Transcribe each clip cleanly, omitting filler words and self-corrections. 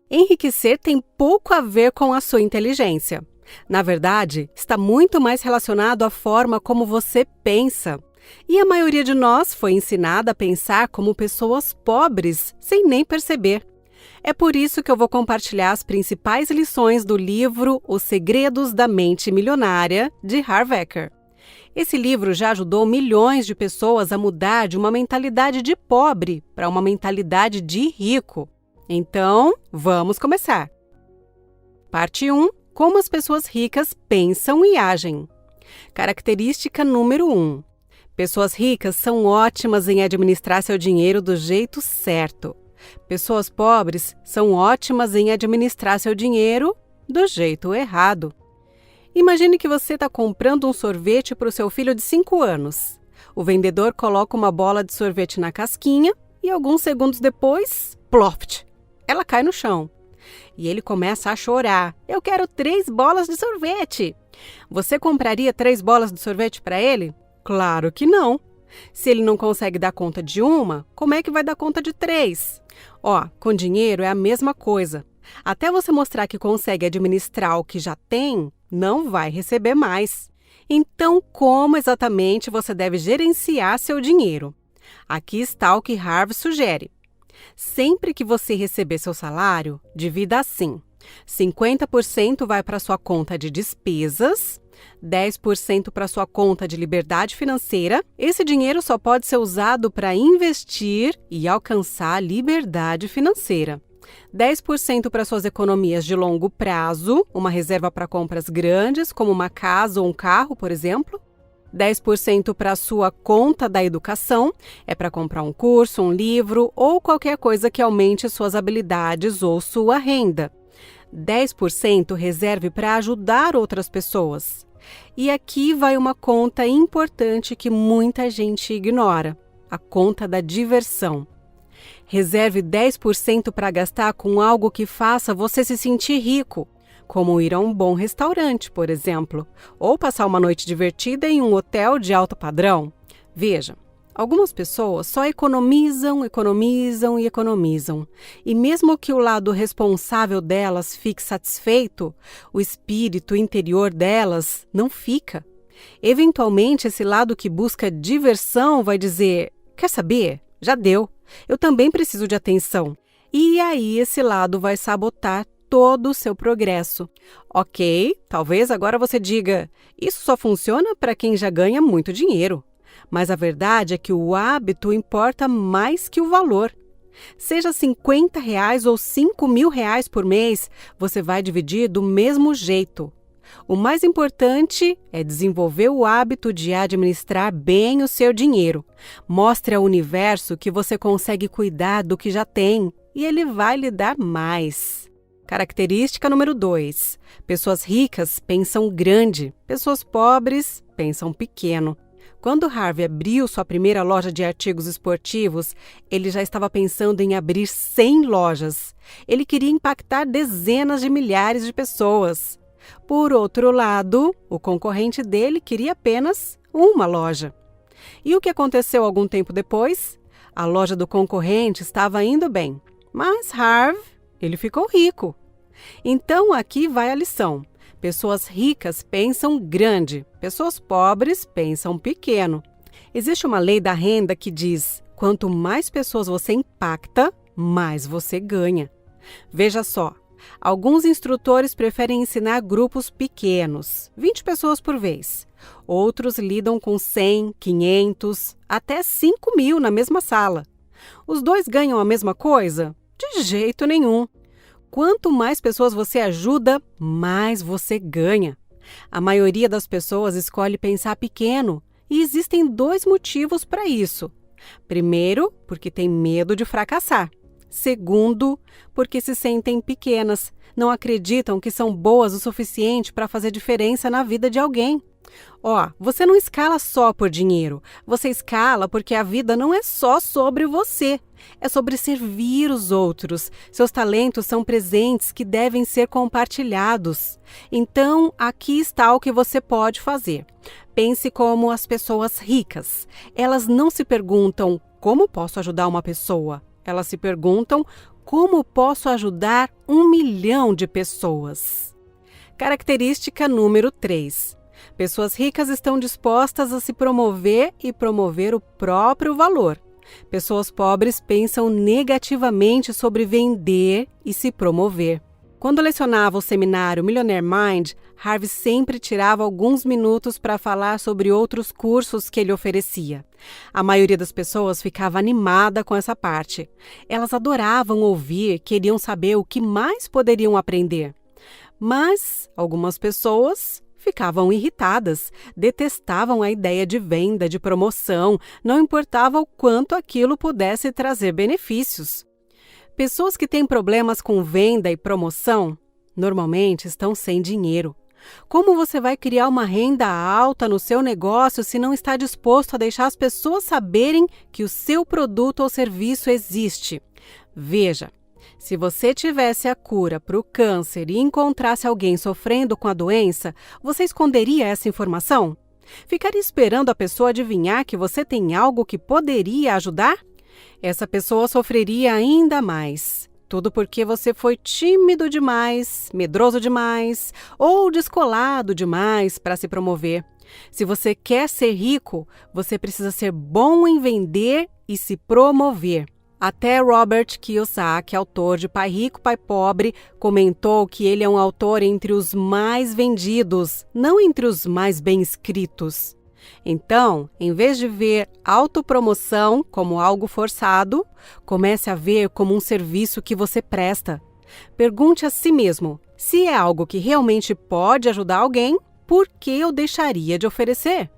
Enriquecer tem pouco a ver com a sua inteligência. Na verdade, está muito mais relacionado à forma como você pensa. E a maioria de nós foi ensinada a pensar como pessoas pobres, sem nem perceber. É por isso que eu vou compartilhar as principais lições do livro Os Segredos da Mente Milionária, de Harv Eker. Esse livro já ajudou milhões de pessoas a mudar de uma mentalidade de pobre para uma mentalidade de rico. Então, vamos começar. Parte 1. Como as pessoas ricas pensam e agem. Característica número 1. Pessoas ricas são ótimas em administrar seu dinheiro do jeito certo. Pessoas pobres são ótimas em administrar seu dinheiro do jeito errado. Imagine que você está comprando um sorvete para o seu filho de 5 anos. O vendedor coloca uma bola de sorvete na casquinha e alguns segundos depois, ploft! Ela cai no chão. E ele começa a chorar. Eu quero 3 bolas de sorvete. Você compraria 3 bolas de sorvete para ele? Claro que não. Se ele não consegue dar conta de uma, como é que vai dar conta de 3? Com dinheiro é a mesma coisa. Até você mostrar que consegue administrar o que já tem, não vai receber mais. Então, como exatamente você deve gerenciar seu dinheiro? Aqui está o que Harv sugere. Sempre que você receber seu salário, divida assim: 50% vai para sua conta de despesas, 10% para sua conta de liberdade financeira. Esse dinheiro só pode ser usado para investir e alcançar a liberdade financeira. 10% para suas economias de longo prazo, uma reserva para compras grandes, como uma casa ou um carro, por exemplo. 10% para a sua conta da educação, é para comprar um curso, um livro ou qualquer coisa que aumente suas habilidades ou sua renda. 10% reserve para ajudar outras pessoas. E aqui vai uma conta importante que muita gente ignora, a conta da diversão. Reserve 10% para gastar com algo que faça você se sentir rico, como ir a um bom restaurante, por exemplo, ou passar uma noite divertida em um hotel de alto padrão. Veja, algumas pessoas só economizam. E mesmo que o lado responsável delas fique satisfeito, o espírito interior delas não fica. Eventualmente, esse lado que busca diversão vai dizer: quer saber? Já deu. Eu também preciso de atenção. E aí esse lado vai sabotar todo o seu progresso. Ok, talvez agora você diga: isso só funciona para quem já ganha muito dinheiro. Mas a verdade é que o hábito importa mais que o valor. Seja R$50 ou R$5.000 por mês, você vai dividir do mesmo jeito. O mais importante é desenvolver o hábito de administrar bem o seu dinheiro. Mostre ao universo que você consegue cuidar do que já tem e ele vai lhe dar mais. Característica número 2. Pessoas ricas pensam grande, pessoas pobres pensam pequeno. Quando Harv abriu sua primeira loja de artigos esportivos, ele já estava pensando em abrir 100 lojas. Ele queria impactar dezenas de milhares de pessoas. Por outro lado, o concorrente dele queria apenas uma loja. E o que aconteceu algum tempo depois? A loja do concorrente estava indo bem, mas Harv, ele ficou rico. Então, aqui vai a lição. Pessoas ricas pensam grande, pessoas pobres pensam pequeno. Existe uma lei da renda que diz: quanto mais pessoas você impacta, mais você ganha. Veja só, alguns instrutores preferem ensinar grupos pequenos, 20 pessoas por vez. Outros lidam com 100, 500, até 5.000 na mesma sala. Os dois ganham a mesma coisa? De jeito nenhum. Quanto mais pessoas você ajuda, mais você ganha. A maioria das pessoas escolhe pensar pequeno e existem 2 motivos para isso. Primeiro, porque tem medo de fracassar. Segundo, porque se sentem pequenas, não acreditam que são boas o suficiente para fazer diferença na vida de alguém. Você não escala só por dinheiro, você escala porque a vida não é só sobre você, é sobre servir os outros. Seus talentos são presentes que devem ser compartilhados. Então, aqui está o que você pode fazer. Pense como as pessoas ricas. Elas não se perguntam: como posso ajudar uma pessoa? Elas se perguntam: como posso ajudar 1 milhão de pessoas? Característica número 3. Pessoas ricas estão dispostas a se promover e promover o próprio valor. Pessoas pobres pensam negativamente sobre vender e se promover. Quando lecionava o seminário Millionaire Mind, Harvey sempre tirava alguns minutos para falar sobre outros cursos que ele oferecia. A maioria das pessoas ficava animada com essa parte. Elas adoravam ouvir, queriam saber o que mais poderiam aprender. Mas algumas pessoas ficavam irritadas, detestavam a ideia de venda, de promoção, não importava o quanto aquilo pudesse trazer benefícios. Pessoas que têm problemas com venda e promoção, normalmente estão sem dinheiro. Como você vai criar uma renda alta no seu negócio se não está disposto a deixar as pessoas saberem que o seu produto ou serviço existe? Veja, se você tivesse a cura para o câncer e encontrasse alguém sofrendo com a doença, você esconderia essa informação? Ficaria esperando a pessoa adivinhar que você tem algo que poderia ajudar? Essa pessoa sofreria ainda mais. Tudo porque você foi tímido demais, medroso demais ou descolado demais para se promover. Se você quer ser rico, você precisa ser bom em vender e se promover. Até Robert Kiyosaki, autor de Pai Rico, Pai Pobre, comentou que ele é um autor entre os mais vendidos, não entre os mais bem escritos. Então, em vez de ver autopromoção como algo forçado, comece a ver como um serviço que você presta. Pergunte a si mesmo, se é algo que realmente pode ajudar alguém, por que eu deixaria de oferecer?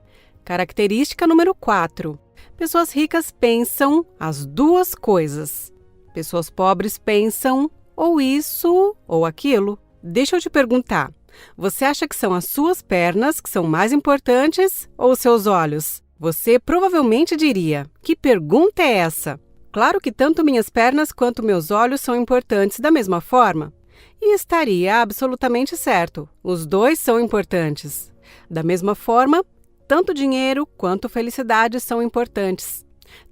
Característica número 4. Pessoas ricas pensam as duas coisas. Pessoas pobres pensam ou isso ou aquilo. Deixa eu te perguntar. Você acha que são as suas pernas que são mais importantes ou os seus olhos? Você provavelmente diria, que pergunta é essa? Claro que tanto minhas pernas quanto meus olhos são importantes da mesma forma. E estaria absolutamente certo, os dois são importantes. Da mesma forma, tanto dinheiro quanto felicidade são importantes.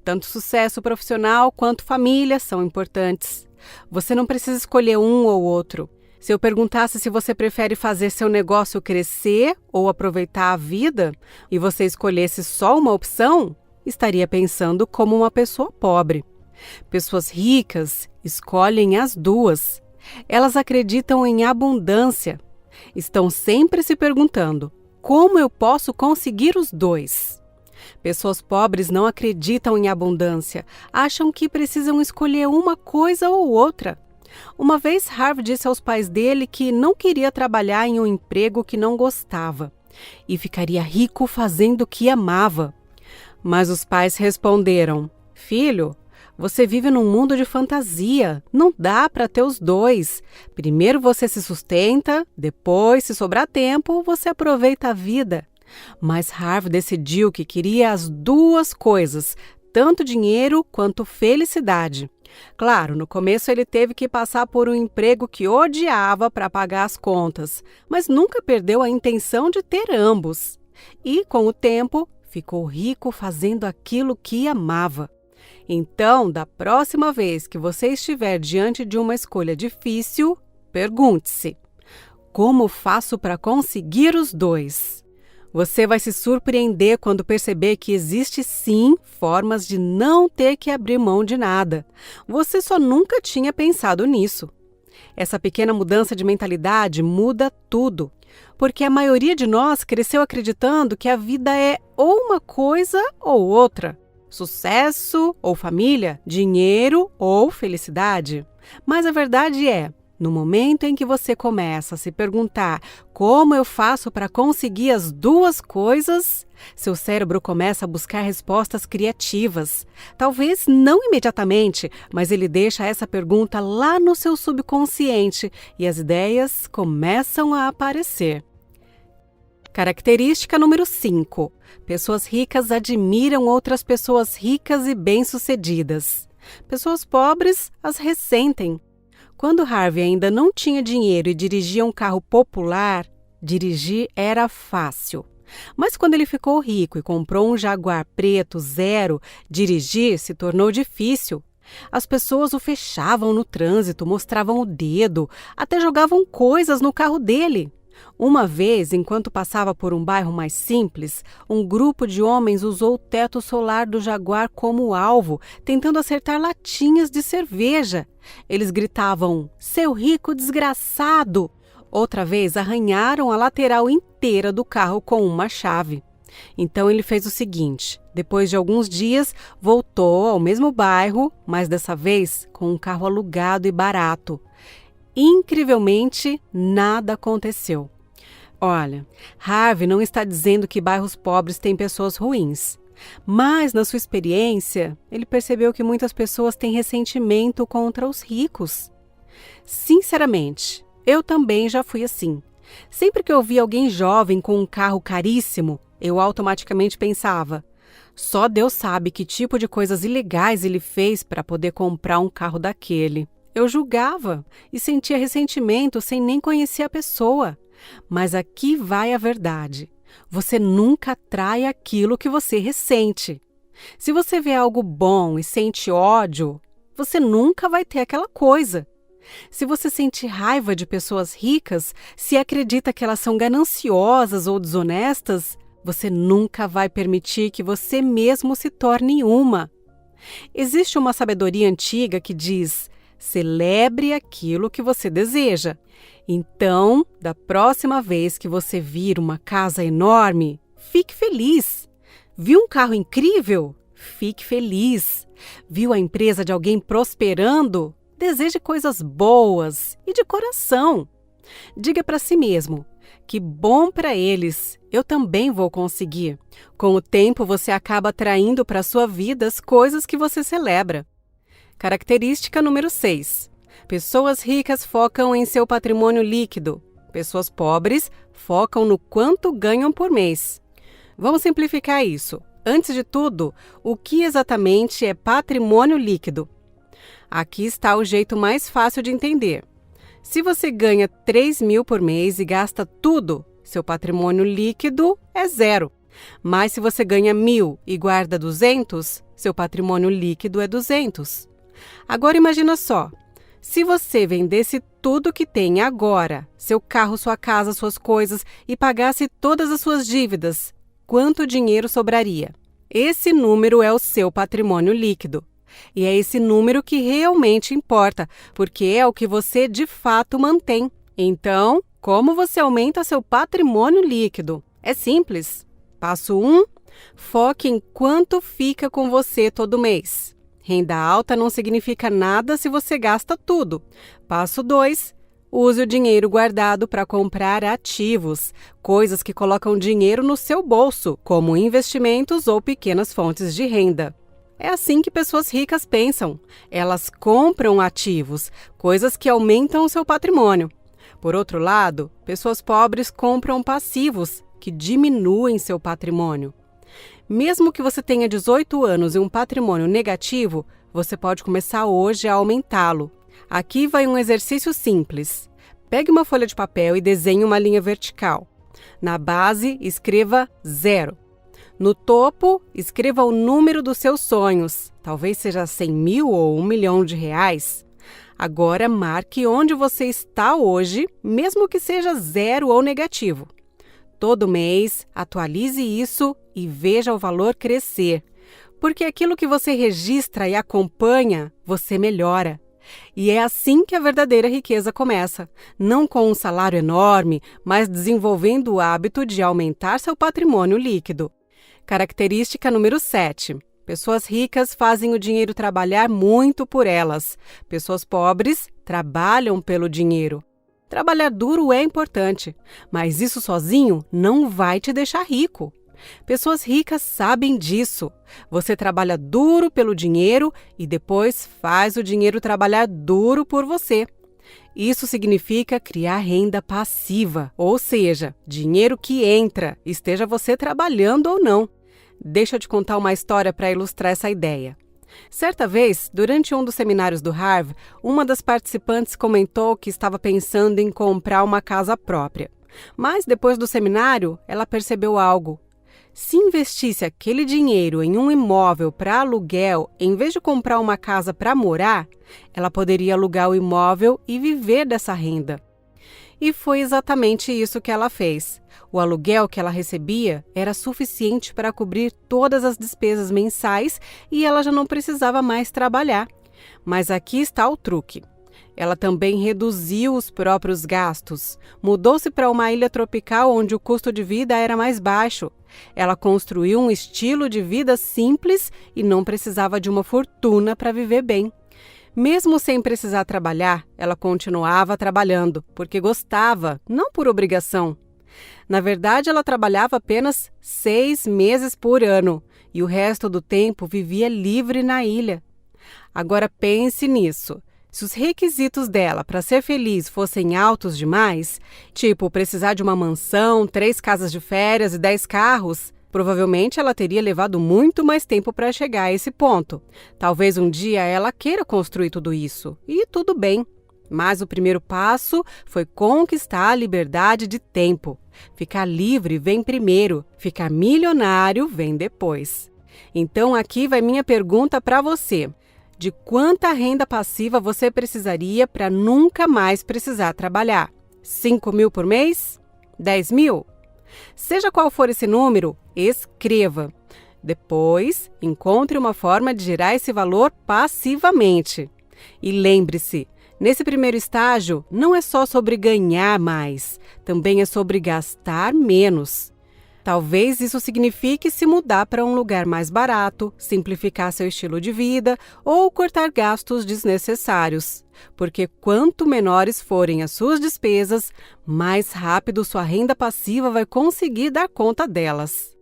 Tanto sucesso profissional quanto família são importantes. Você não precisa escolher um ou outro. Se eu perguntasse se você prefere fazer seu negócio crescer ou aproveitar a vida, e você escolhesse só uma opção, estaria pensando como uma pessoa pobre. Pessoas ricas escolhem as duas. Elas acreditam em abundância. Estão sempre se perguntando, como eu posso conseguir os dois? Pessoas pobres não acreditam em abundância, acham que precisam escolher uma coisa ou outra. Uma vez Harvey disse aos pais dele que não queria trabalhar em um emprego que não gostava e ficaria rico fazendo o que amava. Mas os pais responderam, filho, você vive num mundo de fantasia, não dá para ter os dois. Primeiro você se sustenta, depois, se sobrar tempo, você aproveita a vida. Mas Harvey decidiu que queria as duas coisas, tanto dinheiro quanto felicidade. Claro, no começo ele teve que passar por um emprego que odiava para pagar as contas, mas nunca perdeu a intenção de ter ambos. E, com o tempo, ficou rico fazendo aquilo que amava. Então, da próxima vez que você estiver diante de uma escolha difícil, pergunte-se: como faço para conseguir os dois? Você vai se surpreender quando perceber que existe sim formas de não ter que abrir mão de nada. Você só nunca tinha pensado nisso. Essa pequena mudança de mentalidade muda tudo, porque a maioria de nós cresceu acreditando que a vida é ou uma coisa ou outra. Sucesso ou família, dinheiro ou felicidade. Mas a verdade é, no momento em que você começa a se perguntar como eu faço para conseguir as duas coisas, seu cérebro começa a buscar respostas criativas. Talvez não imediatamente, mas ele deixa essa pergunta lá no seu subconsciente e as ideias começam a aparecer. Característica número 5. Pessoas ricas admiram outras pessoas ricas e bem-sucedidas. Pessoas pobres as ressentem. Quando Harvey ainda não tinha dinheiro e dirigia um carro popular, dirigir era fácil. Mas quando ele ficou rico e comprou um Jaguar preto zero, dirigir se tornou difícil. As pessoas o fechavam no trânsito, mostravam o dedo, até jogavam coisas no carro dele. Uma vez, enquanto passava por um bairro mais simples, um grupo de homens usou o teto solar do Jaguar como alvo, tentando acertar latinhas de cerveja. Eles gritavam, "Seu rico desgraçado!" Outra vez, arranharam a lateral inteira do carro com uma chave. Então ele fez o seguinte, depois de alguns dias, voltou ao mesmo bairro, mas dessa vez com um carro alugado e barato. Incrivelmente, nada aconteceu. Olha, Harvey não está dizendo que bairros pobres têm pessoas ruins. Mas, na sua experiência, ele percebeu que muitas pessoas têm ressentimento contra os ricos. Sinceramente, eu também já fui assim. Sempre que eu via alguém jovem com um carro caríssimo, eu automaticamente pensava, só Deus sabe que tipo de coisas ilegais ele fez para poder comprar um carro daquele. Eu julgava e sentia ressentimento sem nem conhecer a pessoa. Mas aqui vai a verdade. Você nunca atrai aquilo que você ressente. Se você vê algo bom e sente ódio, você nunca vai ter aquela coisa. Se você sente raiva de pessoas ricas, se acredita que elas são gananciosas ou desonestas, você nunca vai permitir que você mesmo se torne uma. Existe uma sabedoria antiga que diz: celebre aquilo que você deseja. Então, da próxima vez que você vir uma casa enorme, fique feliz. Viu um carro incrível? Fique feliz. Viu a empresa de alguém prosperando? Deseje coisas boas e de coração. Diga para si mesmo: que bom para eles, eu também vou conseguir. Com o tempo, você acaba atraindo para a sua vida as coisas que você celebra. Característica número 6. Pessoas ricas focam em seu patrimônio líquido. Pessoas pobres focam no quanto ganham por mês. Vamos simplificar isso. Antes de tudo, o que exatamente é patrimônio líquido? Aqui está o jeito mais fácil de entender. Se você ganha 3.000 por mês e gasta tudo, seu patrimônio líquido é 0. Mas se você ganha 1.000 e guarda 200, seu patrimônio líquido é 200. Agora imagina só, se você vendesse tudo que tem agora, seu carro, sua casa, suas coisas, e pagasse todas as suas dívidas, quanto dinheiro sobraria? Esse número é o seu patrimônio líquido. E é esse número que realmente importa, porque é o que você de fato mantém. Então, como você aumenta seu patrimônio líquido? É simples. Passo 1, foque em quanto fica com você todo mês. Renda alta não significa nada se você gasta tudo. Passo 2, use o dinheiro guardado para comprar ativos, coisas que colocam dinheiro no seu bolso, como investimentos ou pequenas fontes de renda. É assim que pessoas ricas pensam. Elas compram ativos, coisas que aumentam o seu patrimônio. Por outro lado, pessoas pobres compram passivos, que diminuem seu patrimônio. Mesmo que você tenha 18 anos e um patrimônio negativo, você pode começar hoje a aumentá-lo. Aqui vai um exercício simples. Pegue uma folha de papel e desenhe uma linha vertical. Na base, escreva 0. No topo, escreva o número dos seus sonhos. Talvez seja 100.000 ou 1 milhão de reais. Agora, marque onde você está hoje, mesmo que seja 0 ou negativo. Todo mês, atualize isso e veja o valor crescer. Porque aquilo que você registra e acompanha, você melhora. E é assim que a verdadeira riqueza começa. Não com um salário enorme, mas desenvolvendo o hábito de aumentar seu patrimônio líquido. Característica número 7. Pessoas ricas fazem o dinheiro trabalhar muito por elas. Pessoas pobres trabalham pelo dinheiro. Trabalhar duro é importante, mas isso sozinho não vai te deixar rico. Pessoas ricas sabem disso. Você trabalha duro pelo dinheiro e depois faz o dinheiro trabalhar duro por você. Isso significa criar renda passiva, ou seja, dinheiro que entra, esteja você trabalhando ou não. Deixa eu te contar uma história para ilustrar essa ideia. Certa vez, durante um dos seminários do Harvard, uma das participantes comentou que estava pensando em comprar uma casa própria. Mas depois do seminário, ela percebeu algo. Se investisse aquele dinheiro em um imóvel para aluguel, em vez de comprar uma casa para morar, ela poderia alugar o imóvel e viver dessa renda. E foi exatamente isso que ela fez. O aluguel que ela recebia era suficiente para cobrir todas as despesas mensais e ela já não precisava mais trabalhar. Mas aqui está o truque. Ela também reduziu os próprios gastos. Mudou-se para uma ilha tropical onde o custo de vida era mais baixo. Ela construiu um estilo de vida simples e não precisava de uma fortuna para viver bem. Mesmo sem precisar trabalhar, ela continuava trabalhando, porque gostava, não por obrigação. Na verdade, ela trabalhava apenas 6 meses por ano e o resto do tempo vivia livre na ilha. Agora pense nisso. Se os requisitos dela para ser feliz fossem altos demais, tipo precisar de uma mansão, 3 casas de férias e 10 carros, provavelmente ela teria levado muito mais tempo para chegar a esse ponto. Talvez um dia ela queira construir tudo isso, e tudo bem. Mas o primeiro passo foi conquistar a liberdade de tempo. Ficar livre vem primeiro, ficar milionário vem depois. Então aqui vai minha pergunta para você. De quanta renda passiva você precisaria para nunca mais precisar trabalhar? 5 mil por mês? 10 mil? Seja qual for esse número, escreva. Depois, encontre uma forma de gerar esse valor passivamente. E lembre-se, nesse primeiro estágio, não é só sobre ganhar mais, também é sobre gastar menos. Talvez isso signifique se mudar para um lugar mais barato, simplificar seu estilo de vida ou cortar gastos desnecessários. Porque quanto menores forem as suas despesas, mais rápido sua renda passiva vai conseguir dar conta delas.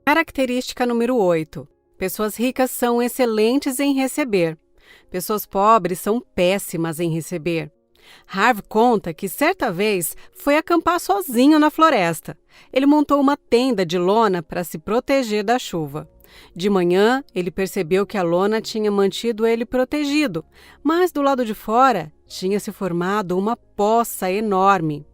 Característica número 8. Pessoas ricas são excelentes em receber. Pessoas pobres são péssimas em receber. Harv conta que certa vez foi acampar sozinho na floresta. Ele montou uma tenda de lona para se proteger da chuva. De manhã, ele percebeu que a lona tinha mantido ele protegido, mas do lado de fora tinha se formado uma poça enorme.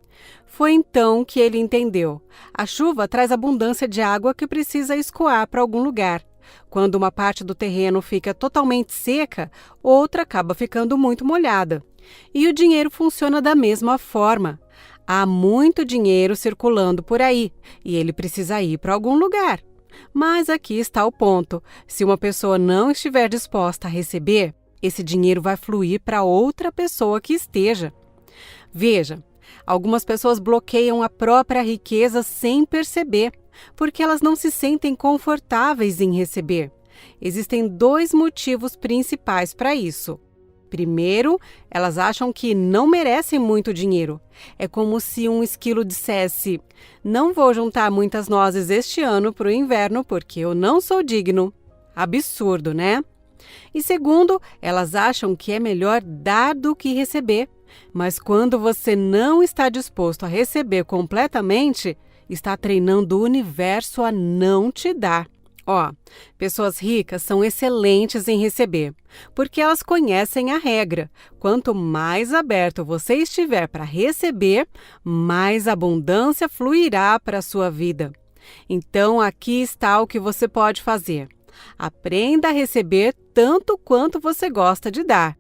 Foi então que ele entendeu. A chuva traz abundância de água que precisa escoar para algum lugar. Quando uma parte do terreno fica totalmente seca, outra acaba ficando muito molhada. E o dinheiro funciona da mesma forma. Há muito dinheiro circulando por aí e ele precisa ir para algum lugar. Mas aqui está o ponto. Se uma pessoa não estiver disposta a receber, esse dinheiro vai fluir para outra pessoa que esteja. Veja, algumas pessoas bloqueiam a própria riqueza sem perceber, porque elas não se sentem confortáveis em receber. Existem 2 motivos principais para isso. Primeiro, elas acham que não merecem muito dinheiro. É como se um esquilo dissesse: não vou juntar muitas nozes este ano para o inverno porque eu não sou digno. Absurdo, né? E segundo, elas acham que é melhor dar do que receber. Mas quando você não está disposto a receber completamente, está treinando o universo a não te dar. Pessoas ricas são excelentes em receber, porque elas conhecem a regra. Quanto mais aberto você estiver para receber, mais abundância fluirá para a sua vida. Então, aqui está o que você pode fazer. Aprenda a receber tanto quanto você gosta de dar.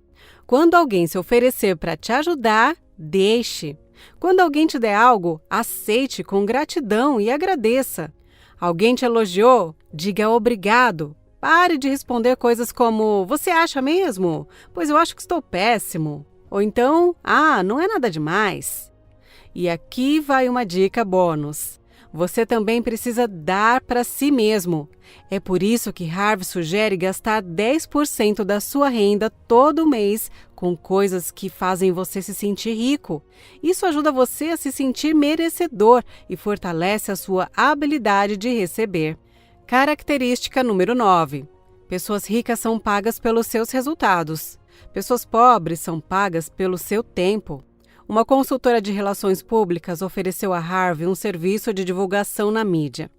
Quando alguém se oferecer para te ajudar, deixe. Quando alguém te der algo, aceite com gratidão e agradeça. Alguém te elogiou? Diga obrigado. Pare de responder coisas como: você acha mesmo? Pois eu acho que estou péssimo. Ou então: não é nada demais. E aqui vai uma dica bônus. Você também precisa dar para si mesmo. É por isso que Harv sugere gastar 10% da sua renda todo mês com coisas que fazem você se sentir rico. Isso ajuda você a se sentir merecedor e fortalece a sua habilidade de receber. Característica número 9. Pessoas ricas são pagas pelos seus resultados. Pessoas pobres são pagas pelo seu tempo. Uma consultora de relações públicas ofereceu a Harv um serviço de divulgação na mídia.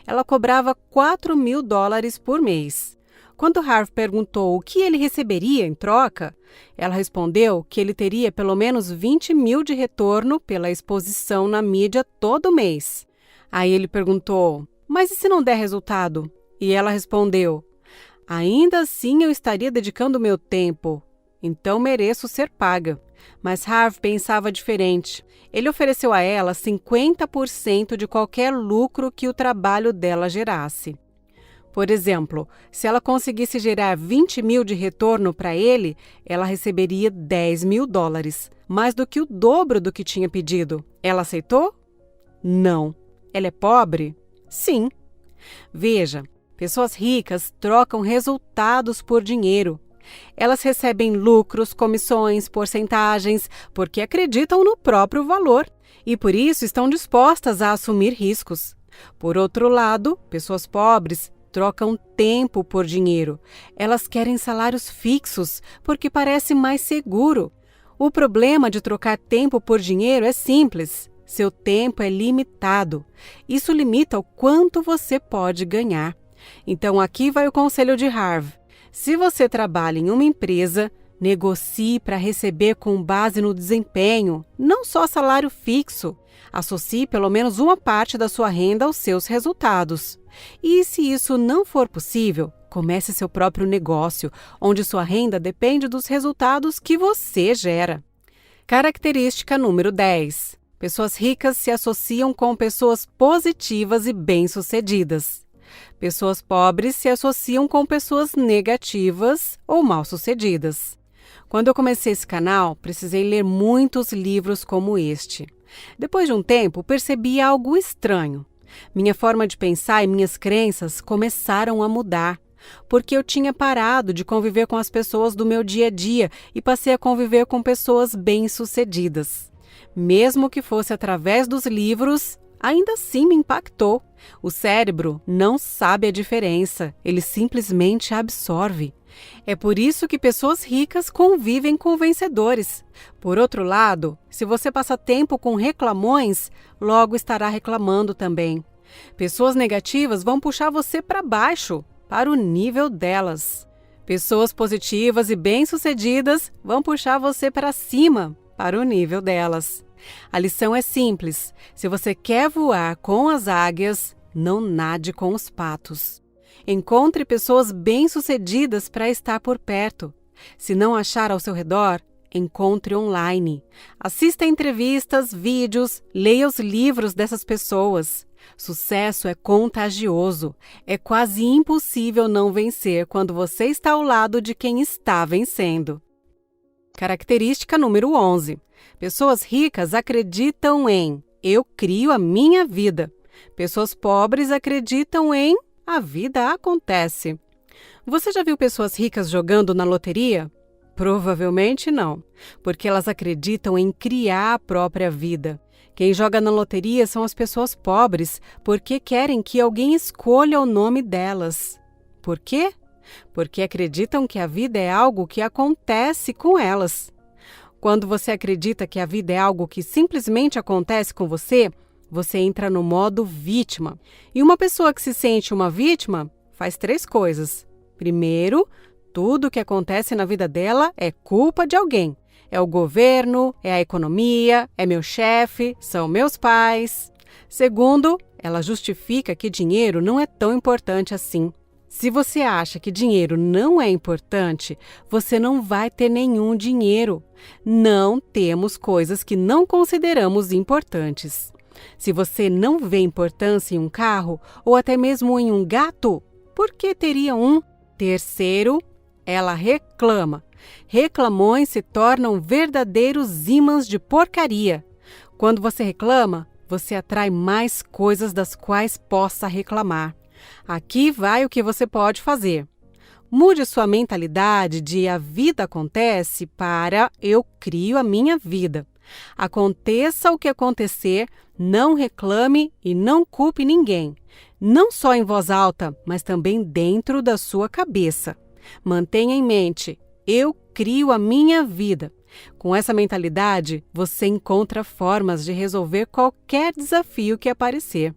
Ela cobrava $4.000 por mês. Quando Harv perguntou o que ele receberia em troca, ela respondeu que ele teria pelo menos 20 mil de retorno pela exposição na mídia todo mês. Aí ele perguntou: Mas e se não der resultado? E ela respondeu: ainda assim eu estaria dedicando meu tempo, então mereço ser paga. Mas Harv pensava diferente. Ele ofereceu a ela 50% de qualquer lucro que o trabalho dela gerasse. Por exemplo, se ela conseguisse gerar 20 mil de retorno para ele, ela receberia 10 mil dólares, mais do que o dobro do que tinha pedido. Ela aceitou? Não. Ela é pobre? Sim. Veja, pessoas ricas trocam resultados por dinheiro. Elas recebem lucros, comissões, porcentagens, porque acreditam no próprio valor e por isso estão dispostas a assumir riscos. Por outro lado, pessoas pobres trocam tempo por dinheiro. Elas querem salários fixos porque parece mais seguro. O problema de trocar tempo por dinheiro é simples. Seu tempo é limitado. Isso limita o quanto você pode ganhar. Então aqui vai o conselho de Harv. Se você trabalha em uma empresa, negocie para receber com base no desempenho, não só salário fixo. Associe pelo menos uma parte da sua renda aos seus resultados. E se isso não for possível, comece seu próprio negócio, onde sua renda depende dos resultados que você gera. Característica número 10. Pessoas ricas se associam com pessoas positivas e bem-sucedidas. Pessoas pobres se associam com pessoas negativas ou mal-sucedidas. Quando eu comecei esse canal, precisei ler muitos livros como este. Depois de um tempo, percebi algo estranho. Minha forma de pensar e minhas crenças começaram a mudar, porque eu tinha parado de conviver com as pessoas do meu dia a dia e passei a conviver com pessoas bem-sucedidas. Mesmo que fosse através dos livros, ainda assim me impactou. O cérebro não sabe a diferença, ele simplesmente absorve. É por isso que pessoas ricas convivem com vencedores. Por outro lado, se você passa tempo com reclamões, logo estará reclamando também. Pessoas negativas vão puxar você para baixo, para o nível delas. Pessoas positivas e bem-sucedidas vão puxar você para cima, para o nível delas. A lição é simples. Se você quer voar com as águias, não nade com os patos. Encontre pessoas bem-sucedidas para estar por perto. Se não achar ao seu redor, encontre online. Assista a entrevistas, vídeos, leia os livros dessas pessoas. Sucesso é contagioso. É quase impossível não vencer quando você está ao lado de quem está vencendo. Característica número 11. Pessoas ricas acreditam em eu crio a minha vida. Pessoas pobres acreditam em a vida acontece. Você já viu pessoas ricas jogando na loteria? Provavelmente não, porque elas acreditam em criar a própria vida. Quem joga na loteria são as pessoas pobres, porque querem que alguém escolha o nome delas. Por quê? Porque acreditam que a vida é algo que acontece com elas. Quando você acredita que a vida é algo que simplesmente acontece com você, você entra no modo vítima. E uma pessoa que se sente uma vítima faz 3 coisas. Primeiro, tudo o que acontece na vida dela é culpa de alguém. É o governo, é a economia, é meu chefe, são meus pais. Segundo, ela justifica que dinheiro não é tão importante assim. Se você acha que dinheiro não é importante, você não vai ter nenhum dinheiro. Não temos coisas que não consideramos importantes. Se você não vê importância em um carro ou até mesmo em um gato, por que teria um? Terceiro, ela reclama. Reclamões se tornam verdadeiros ímãs de porcaria. Quando você reclama, você atrai mais coisas das quais possa reclamar. Aqui vai o que você pode fazer. Mude sua mentalidade de a vida acontece para eu crio a minha vida. Aconteça o que acontecer, não reclame e não culpe ninguém. Não só em voz alta, mas também dentro da sua cabeça. Mantenha em mente, eu crio a minha vida. Com essa mentalidade, você encontra formas de resolver qualquer desafio que aparecer.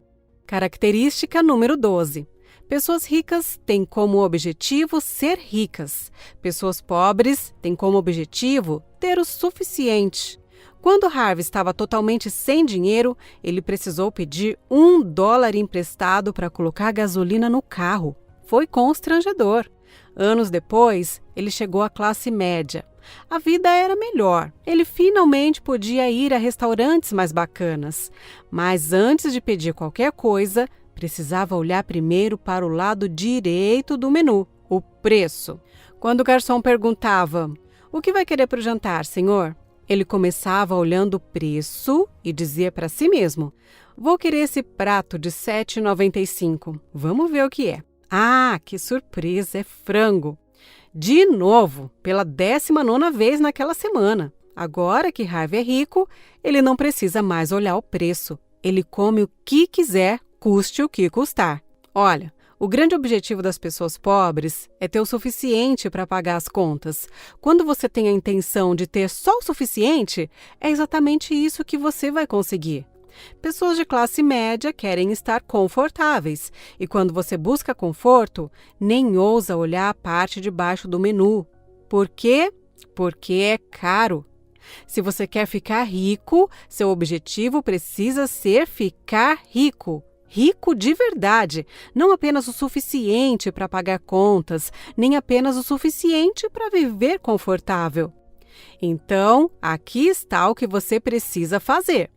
Característica número 12. Pessoas ricas têm como objetivo ser ricas. Pessoas pobres têm como objetivo ter o suficiente. Quando Harvey estava totalmente sem dinheiro, ele precisou pedir $1 emprestado para colocar gasolina no carro. Foi constrangedor. Anos depois, ele chegou à classe média. A vida era melhor. Ele finalmente podia ir a restaurantes mais bacanas. Mas antes de pedir qualquer coisa, precisava olhar primeiro para o lado direito do menu, o preço. Quando o garçom perguntava: "O que vai querer para o jantar, senhor?", ele começava olhando o preço e dizia para si mesmo: "Vou querer esse prato de R$ 7,95. Vamos ver o que é. Ah, que surpresa, é frango." De novo, pela 19ª vez naquela semana. Agora que Harvey é rico, ele não precisa mais olhar o preço. Ele come o que quiser, custe o que custar. Olha, o grande objetivo das pessoas pobres é ter o suficiente para pagar as contas. Quando você tem a intenção de ter só o suficiente, é exatamente isso que você vai conseguir. Pessoas de classe média querem estar confortáveis, e quando você busca conforto, nem ousa olhar a parte de baixo do menu. Por quê? Porque é caro. Se você quer ficar rico, seu objetivo precisa ser ficar rico. Rico de verdade, não apenas o suficiente para pagar contas, nem apenas o suficiente para viver confortável. Então, aqui está o que você precisa fazer.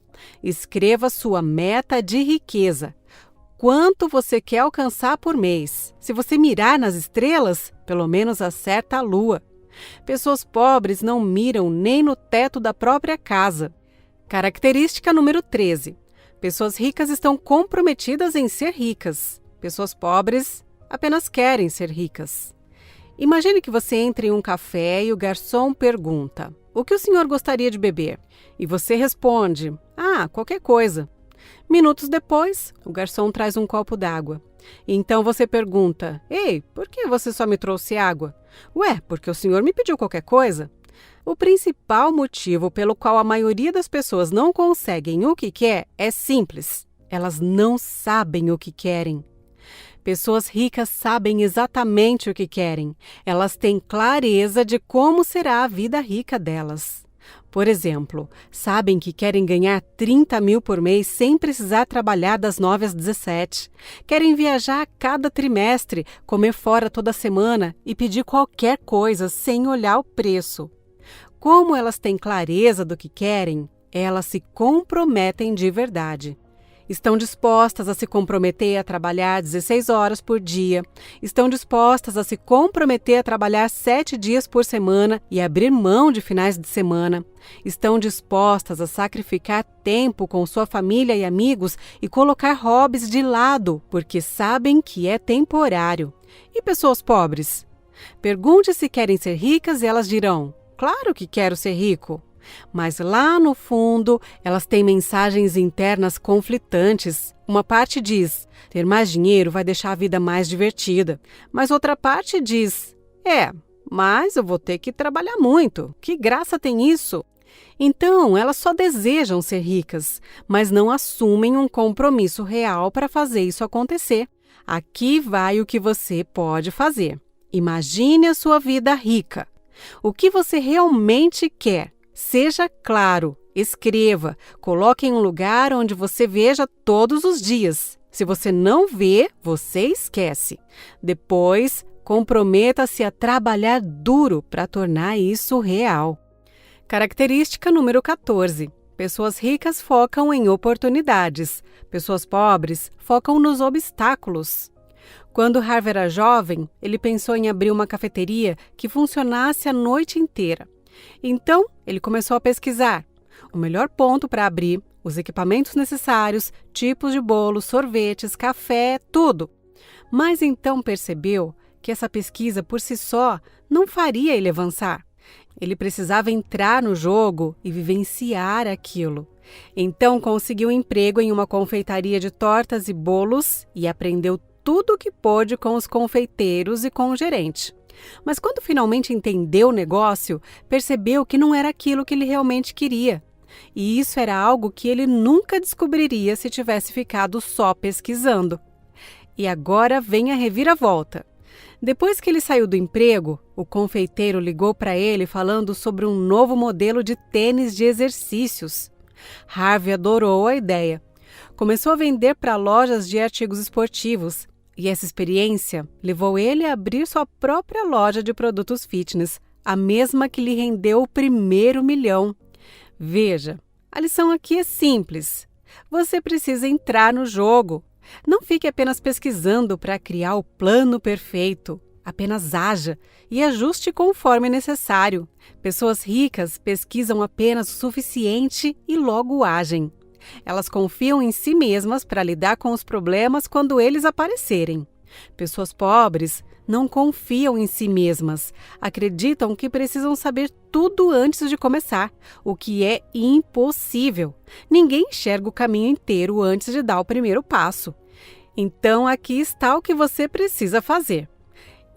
Escreva sua meta de riqueza. Quanto você quer alcançar por mês? Se você mirar nas estrelas, pelo menos acerta a lua. Pessoas pobres não miram nem no teto da própria casa. Característica número 13. Pessoas ricas estão comprometidas em ser ricas. Pessoas pobres apenas querem ser ricas. Imagine que você entre em um café e o garçom pergunta: "O que o senhor gostaria de beber?" E você responde: "Ah, qualquer coisa." Minutos depois, o garçom traz um copo d'água. Então você pergunta: "Ei, por que você só me trouxe água?" "Ué, porque o senhor me pediu qualquer coisa." O principal motivo pelo qual a maioria das pessoas não conseguem o que quer é simples: elas não sabem o que querem. Pessoas ricas sabem exatamente o que querem. Elas têm clareza de como será a vida rica delas. Por exemplo, sabem que querem ganhar 30 mil por mês sem precisar trabalhar das 9 às 17. Querem viajar a cada trimestre, comer fora toda semana e pedir qualquer coisa sem olhar o preço. Como elas têm clareza do que querem, elas se comprometem de verdade. Estão dispostas a se comprometer a trabalhar 16 horas por dia, estão dispostas a se comprometer a trabalhar 7 dias por semana e abrir mão de finais de semana, estão dispostas a sacrificar tempo com sua família e amigos e colocar hobbies de lado, porque sabem que é temporário. E pessoas pobres? Pergunte se querem ser ricas e elas dirão: "Claro que quero ser rico." Mas lá no fundo, elas têm mensagens internas conflitantes. Uma parte diz: "Ter mais dinheiro vai deixar a vida mais divertida." Mas outra parte diz: "Mas eu vou ter que trabalhar muito. Que graça tem isso?" Então, elas só desejam ser ricas, mas não assumem um compromisso real para fazer isso acontecer. Aqui vai o que você pode fazer. Imagine a sua vida rica. O que você realmente quer? Seja claro, escreva, coloque em um lugar onde você veja todos os dias. Se você não vê, você esquece. Depois, comprometa-se a trabalhar duro para tornar isso real. Característica número 14. Pessoas ricas focam em oportunidades. Pessoas pobres focam nos obstáculos. Quando Harvey era jovem, ele pensou em abrir uma cafeteria que funcionasse a noite inteira. Então, ele começou a pesquisar o melhor ponto para abrir, os equipamentos necessários, tipos de bolos, sorvetes, café, tudo. Mas então percebeu que essa pesquisa por si só não faria ele avançar. Ele precisava entrar no jogo e vivenciar aquilo. Então conseguiu um emprego em uma confeitaria de tortas e bolos e aprendeu tudo o que pôde com os confeiteiros e com o gerente. Mas quando finalmente entendeu o negócio, percebeu que não era aquilo que ele realmente queria. E isso era algo que ele nunca descobriria se tivesse ficado só pesquisando. E agora vem a reviravolta. Depois que ele saiu do emprego, o confeiteiro ligou para ele falando sobre um novo modelo de tênis de exercícios. Harvey adorou a ideia. Começou a vender para lojas de artigos esportivos e essa experiência levou ele a abrir sua própria loja de produtos fitness, a mesma que lhe rendeu o primeiro milhão. Veja, a lição aqui é simples. Você precisa entrar no jogo. Não fique apenas pesquisando para criar o plano perfeito. Apenas haja e ajuste conforme necessário. Pessoas ricas pesquisam apenas o suficiente e logo agem. Elas confiam em si mesmas para lidar com os problemas quando eles aparecerem. Pessoas pobres não confiam em si mesmas. Acreditam que precisam saber tudo antes de começar, o que é impossível. Ninguém enxerga o caminho inteiro antes de dar o primeiro passo. Então, aqui está o que você precisa fazer.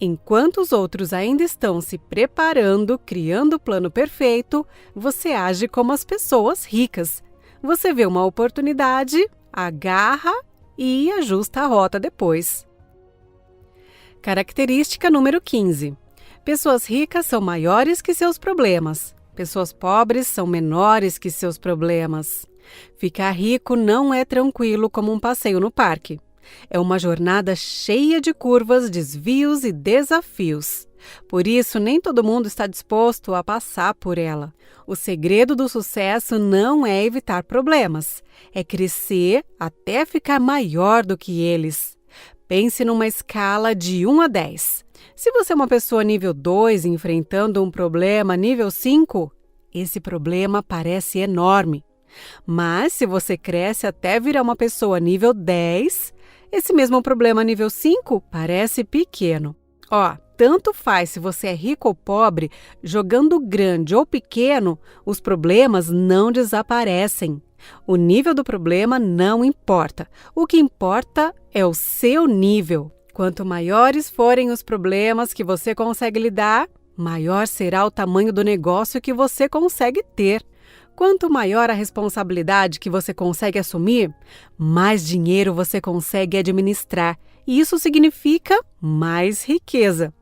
Enquanto os outros ainda estão se preparando, criando o plano perfeito, você age como as pessoas ricas. Você vê uma oportunidade, agarra e ajusta a rota depois. Característica número 15. Pessoas ricas são maiores que seus problemas. Pessoas pobres são menores que seus problemas. Ficar rico não é tranquilo como um passeio no parque. É uma jornada cheia de curvas, desvios e desafios. Por isso, nem todo mundo está disposto a passar por ela. O segredo do sucesso não é evitar problemas, é crescer até ficar maior do que eles. Pense numa escala de 1 a 10. Se você é uma pessoa nível 2 enfrentando um problema nível 5, esse problema parece enorme. Mas se você cresce até virar uma pessoa nível 10, esse mesmo problema nível 5 parece pequeno. Tanto faz se você é rico ou pobre, jogando grande ou pequeno, os problemas não desaparecem. O nível do problema não importa. O que importa é o seu nível. Quanto maiores forem os problemas que você consegue lidar, maior será o tamanho do negócio que você consegue ter. Quanto maior a responsabilidade que você consegue assumir, mais dinheiro você consegue administrar. E isso significa mais riqueza.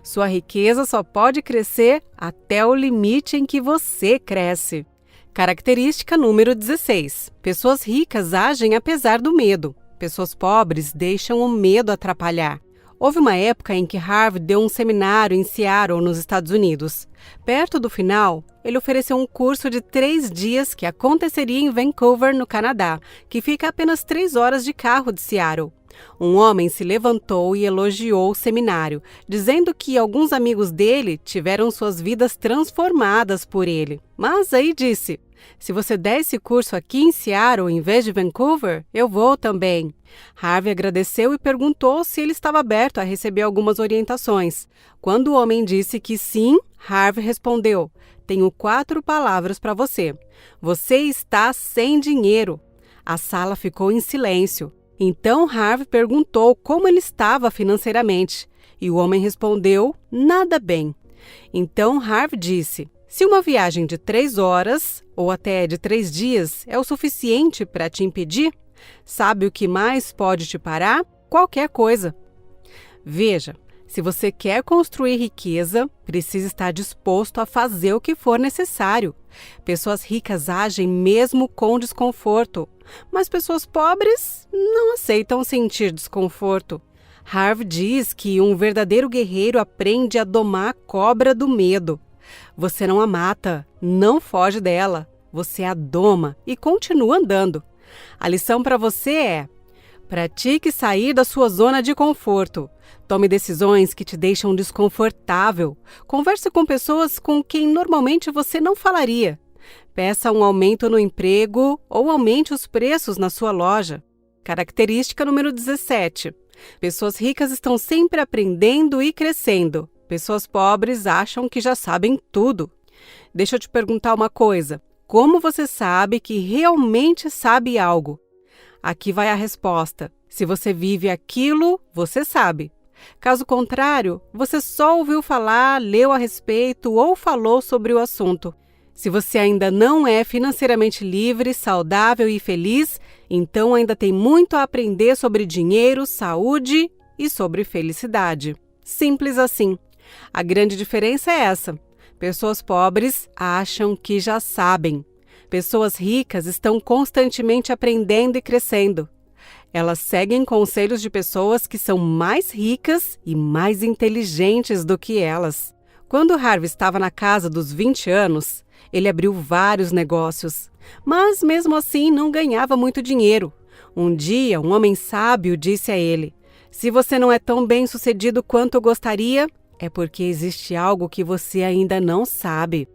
Sua riqueza só pode crescer até o limite em que você cresce. Característica número 16. Pessoas ricas agem apesar do medo. Pessoas pobres deixam o medo atrapalhar. Houve uma época em que Harvey deu um seminário em Seattle, nos Estados Unidos. Perto do final, ele ofereceu um curso de 3 dias que aconteceria em Vancouver, no Canadá, que fica a apenas 3 horas de carro de Seattle. Um homem se levantou e elogiou o seminário, dizendo que alguns amigos dele tiveram suas vidas transformadas por ele. Mas aí disse: se você der esse curso aqui em Seattle em vez de Vancouver, eu vou também. Harvey agradeceu e perguntou se ele estava aberto a receber algumas orientações. Quando o homem disse que sim, Harvey respondeu: tenho 4 palavras para você. Você está sem dinheiro. A sala ficou em silêncio. Então Harvey perguntou como ele estava financeiramente e o homem respondeu: nada bem. Então Harvey disse: se uma viagem de 3 horas ou até de 3 dias é o suficiente para te impedir, sabe o que mais pode te parar? Qualquer coisa. Veja, se você quer construir riqueza, precisa estar disposto a fazer o que for necessário. Pessoas ricas agem mesmo com desconforto, mas pessoas pobres não aceitam sentir desconforto. Harvey diz que um verdadeiro guerreiro aprende a domar a cobra do medo. Você não a mata, não foge dela, você a doma e continua andando. A lição para você é: pratique sair da sua zona de conforto. Tome decisões que te deixam desconfortável. Converse com pessoas com quem normalmente você não falaria. Peça um aumento no emprego ou aumente os preços na sua loja. Característica número 17. Pessoas ricas estão sempre aprendendo e crescendo. Pessoas pobres acham que já sabem tudo. Deixa eu te perguntar uma coisa. Como você sabe que realmente sabe algo? Aqui vai a resposta. Se você vive aquilo, você sabe. Caso contrário, você só ouviu falar, leu a respeito ou falou sobre o assunto. Se você ainda não é financeiramente livre, saudável e feliz, então ainda tem muito a aprender sobre dinheiro, saúde e sobre felicidade. Simples assim. A grande diferença é essa. Pessoas pobres acham que já sabem. Pessoas ricas estão constantemente aprendendo e crescendo. Elas seguem conselhos de pessoas que são mais ricas e mais inteligentes do que elas. Quando Harvey estava na casa dos 20 anos, ele abriu vários negócios, mas mesmo assim não ganhava muito dinheiro. Um dia, um homem sábio disse a ele: "Se você não é tão bem-sucedido quanto eu gostaria, é porque existe algo que você ainda não sabe."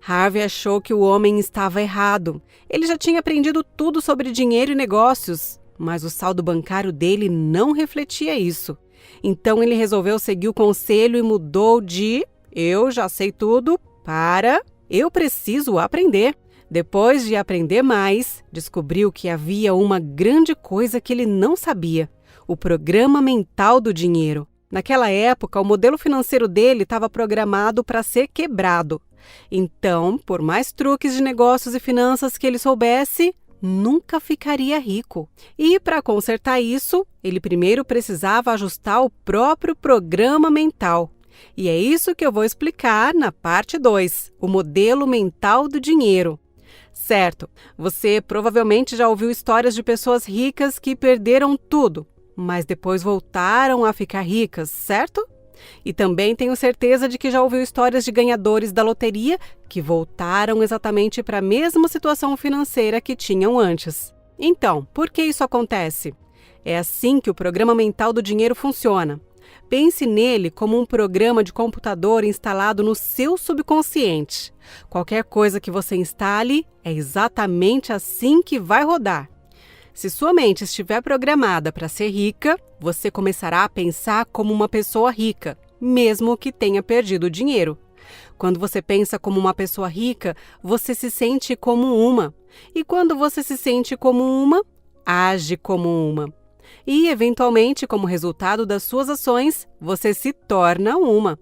Harvey achou que o homem estava errado. Ele já tinha aprendido tudo sobre dinheiro e negócios, mas o saldo bancário dele não refletia isso. Então ele resolveu seguir o conselho e mudou de "eu já sei tudo" para "eu preciso aprender." Depois de aprender mais, descobriu que havia uma grande coisa que ele não sabia: o programa mental do dinheiro. Naquela época, o modelo financeiro dele estava programado para ser quebrado. Então, por mais truques de negócios e finanças que ele soubesse, nunca ficaria rico. E para consertar isso, ele primeiro precisava ajustar o próprio programa mental. E é isso que eu vou explicar na parte 2, o modelo mental do dinheiro. Certo, você provavelmente já ouviu histórias de pessoas ricas que perderam tudo, mas depois voltaram a ficar ricas, certo? E também tenho certeza de que já ouviu histórias de ganhadores da loteria que voltaram exatamente para a mesma situação financeira que tinham antes. Então, por que isso acontece? É assim que o programa mental do dinheiro funciona. Pense nele como um programa de computador instalado no seu subconsciente. Qualquer coisa que você instale, é exatamente assim que vai rodar. Se sua mente estiver programada para ser rica, você começará a pensar como uma pessoa rica, mesmo que tenha perdido o dinheiro. Quando você pensa como uma pessoa rica, você se sente como uma. E quando você se sente como uma, age como uma. E, eventualmente, como resultado das suas ações, você se torna uma.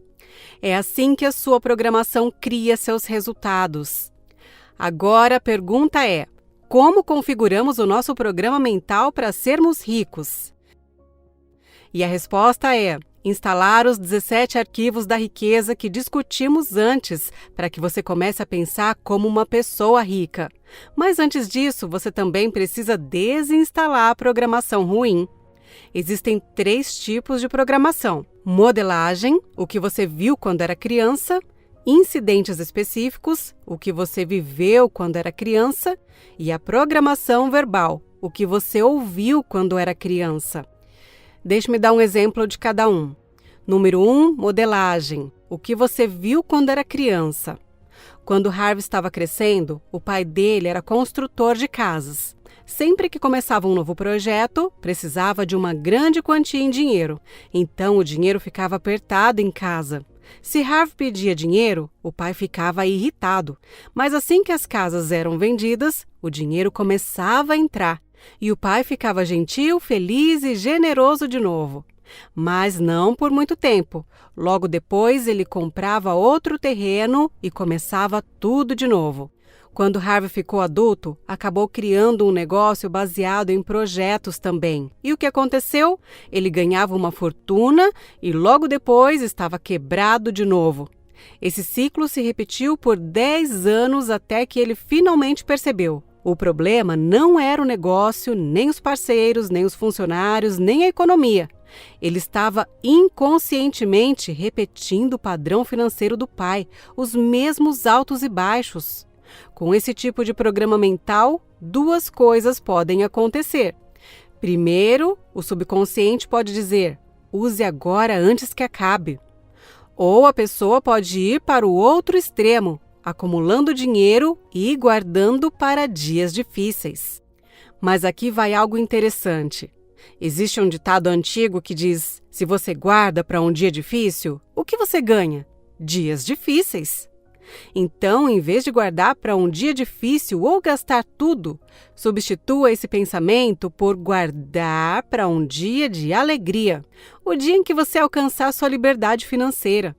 É assim que a sua programação cria seus resultados. Agora a pergunta é: como configuramos o nosso programa mental para sermos ricos? E a resposta é: instalar os 17 arquivos da riqueza que discutimos antes, para que você comece a pensar como uma pessoa rica. Mas antes disso, você também precisa desinstalar a programação ruim. Existem 3 tipos de programação: modelagem, o que você viu quando era criança; incidentes específicos, o que você viveu quando era criança; e a programação verbal, o que você ouviu quando era criança. Deixe-me dar um exemplo de cada um. Número 1, modelagem, o que você viu quando era criança. Quando Harvey estava crescendo, o pai dele era construtor de casas. Sempre que começava um novo projeto, precisava de uma grande quantia em dinheiro. Então, o dinheiro ficava apertado em casa. Se Harvey pedia dinheiro, o pai ficava irritado. Mas assim que as casas eram vendidas, o dinheiro começava a entrar. E o pai ficava gentil, feliz e generoso de novo. Mas não por muito tempo. Logo depois, ele comprava outro terreno e começava tudo de novo. Quando Harvey ficou adulto, acabou criando um negócio baseado em projetos também. E o que aconteceu? Ele ganhava uma fortuna e logo depois estava quebrado de novo. Esse ciclo se repetiu por 10 anos até que ele finalmente percebeu: o problema não era o negócio, nem os parceiros, nem os funcionários, nem a economia. Ele estava inconscientemente repetindo o padrão financeiro do pai, os mesmos altos e baixos. Com esse tipo de programa mental, 2 coisas podem acontecer. Primeiro, o subconsciente pode dizer: use agora antes que acabe. Ou a pessoa pode ir para o outro extremo, acumulando dinheiro e guardando para dias difíceis. Mas aqui vai algo interessante. Existe um ditado antigo que diz: se você guarda para um dia difícil, o que você ganha? Dias difíceis. Então, em vez de guardar para um dia difícil ou gastar tudo, substitua esse pensamento por guardar para um dia de alegria, o dia em que você alcançar sua liberdade financeira.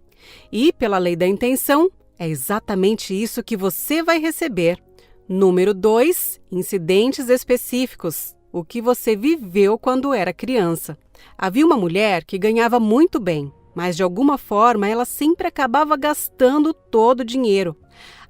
E, pela lei da intenção, é exatamente isso que você vai receber. Número 2, incidentes específicos, o que você viveu quando era criança. Havia uma mulher que ganhava muito bem. mas de alguma forma ela sempre acabava gastando todo o dinheiro.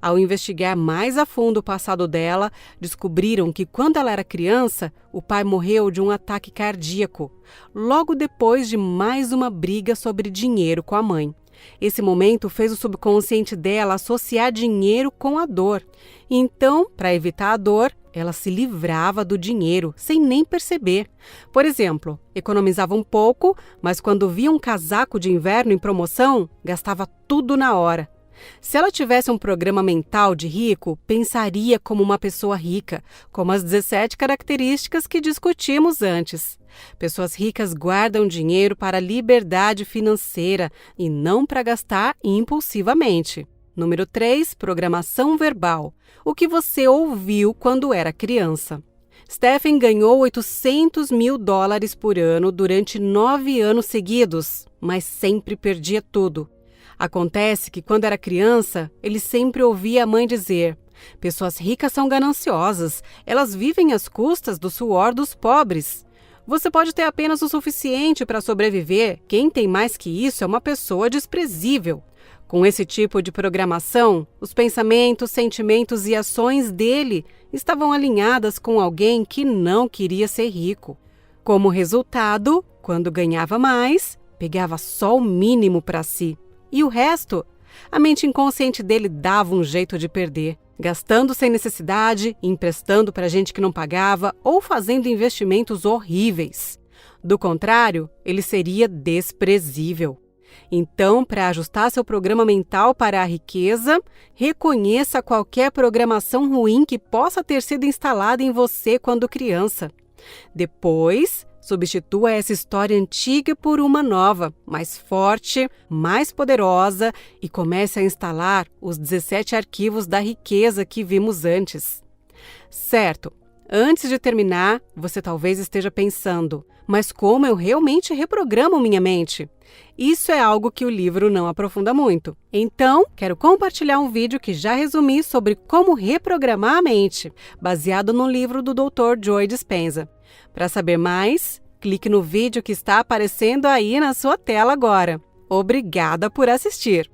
Ao investigar mais a fundo o passado dela, descobriram que quando ela era criança, o pai morreu de um ataque cardíaco, logo depois de mais uma briga sobre dinheiro com a mãe. Esse momento fez o subconsciente dela associar dinheiro com a dor. Então, para evitar a dor, ela se livrava do dinheiro sem nem perceber. Por exemplo, economizava um pouco, mas quando via um casaco de inverno em promoção, gastava tudo na hora. Se ela tivesse um programa mental de rico, pensaria como uma pessoa rica, como as 17 características que discutimos antes. Pessoas ricas guardam dinheiro para a liberdade financeira e não para gastar impulsivamente. Número 3, programação verbal. O que você ouviu quando era criança? Stephen ganhou $800 mil por ano durante 9 anos seguidos, mas sempre perdia tudo. Acontece que, quando era criança, ele sempre ouvia a mãe dizer: pessoas ricas são gananciosas, elas vivem às custas do suor dos pobres. Você pode ter apenas o suficiente para sobreviver, quem tem mais que isso é uma pessoa desprezível. Com esse tipo de programação, os pensamentos, sentimentos e ações dele estavam alinhadas com alguém que não queria ser rico. Como resultado, quando ganhava mais, pegava só o mínimo para si. E o resto? A mente inconsciente dele dava um jeito de perder, gastando sem necessidade, emprestando para gente que não pagava ou fazendo investimentos horríveis. Do contrário, ele seria desprezível. Então, para ajustar seu programa mental para a riqueza, reconheça qualquer programação ruim que possa ter sido instalada em você quando criança. Depois, substitua essa história antiga por uma nova, mais forte, mais poderosa e comece a instalar os 17 arquivos da riqueza que vimos antes. Certo, antes de terminar, você talvez esteja pensando: mas como eu realmente reprogramo minha mente? Isso é algo que o livro não aprofunda muito. Então, quero compartilhar um vídeo que já resumi sobre como reprogramar a mente, baseado no livro do Dr. Joe Dispenza. Para saber mais, clique no vídeo que está aparecendo aí na sua tela agora. Obrigada por assistir!